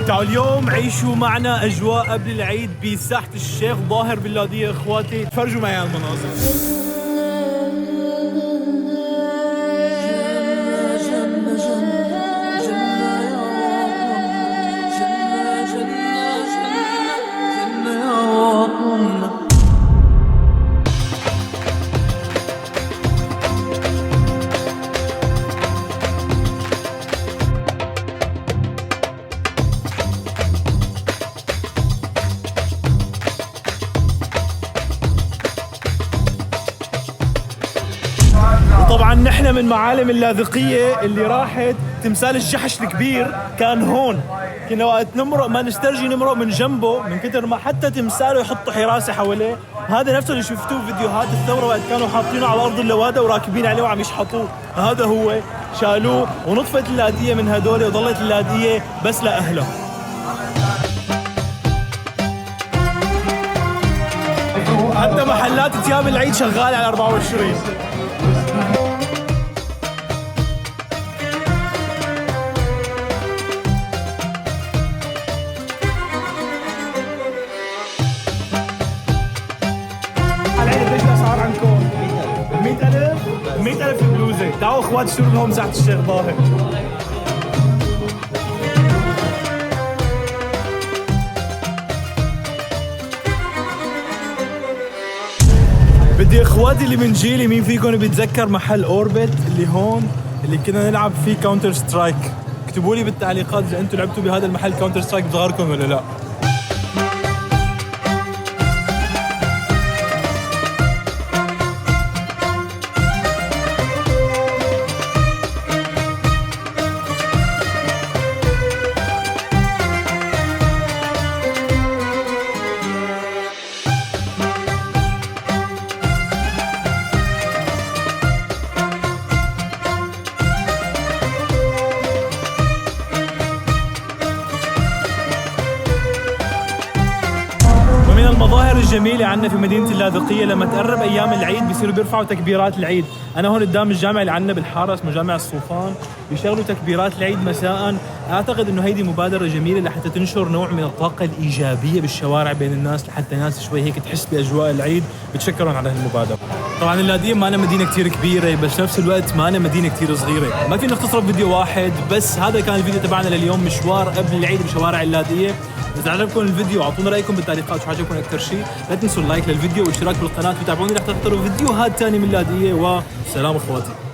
تعالوا اليوم عيشوا معنا اجواء قبل العيد بساحة الشيخ ظاهر باللاذقية. اخواتي تفرجوا معي على المناظر. طبعا نحن من معالم اللاذقية اللي راحت تمثال الجحش الكبير كان هون. كنا وقت نمرق ما نسترجي نمرق من جنبه من كتر ما حتى تمثاله يحطوا حراسة حواليه. هذا نفسه اللي شفتوه فيديوهات الثورة وقت كانوا حاطينه على أرض اللوادة وراكبين عليه وعم يشحطوه. هذا هو شالوه ونطفت اللاذقية من هدول وظلت اللاذقية بس لأهله. حتى محلات ثياب العيد شغالة على 24. العيد ايش الاسعار عندكم؟ 100,000 100,000 بلوزه. تعالوا اخوات اشتروا لهم ساحة الشيخ ظاهر. بدي اخواتي اللي من جيلي مين فيكم بيتذكر محل اوربت اللي هون اللي كنا نلعب فيه كاونتر سترايك؟ اكتبوا لي بالتعليقات اذا انتم لعبتوا بهذا المحل كاونتر سترايك بصغركم ولا لا. من المظاهر الجميلة عنا في مدينة اللاذقية لما تقرب أيام العيد بيصيروا بيرفعوا تكبيرات العيد. أنا هون قدام الجامع اللي عنا بالحارة اسمه جامع الصوفان بيشغلوا تكبيرات العيد مساء. أعتقد إنه هيدي مبادرة جميلة لحتى تنشر نوع من الطاقة الإيجابية بالشوارع بين الناس لحتى الناس شوي هيك تحس بأجواء العيد. بتشكرون على هالمبادرة. طبعا اللاذقية ما أنا مدينة كتير كبيرة بس نفس الوقت ما أنا مدينة كتير صغيرة. ما فينا نختصر بفيديو واحد بس. هذا كان الفيديو تبعنا لليوم، مشوار قبل العيد بشوارع اللاذقية. إذا عجبكم الفيديو اعطونا رأيكم بالتعليقات شو عجبكم أكثر شيء. لا تنسوا اللايك للفيديو والاشتراك بالقناة وتابعوني رح تحضروا فيديوهات تانية من اللاذقية. وسلام اخواتي.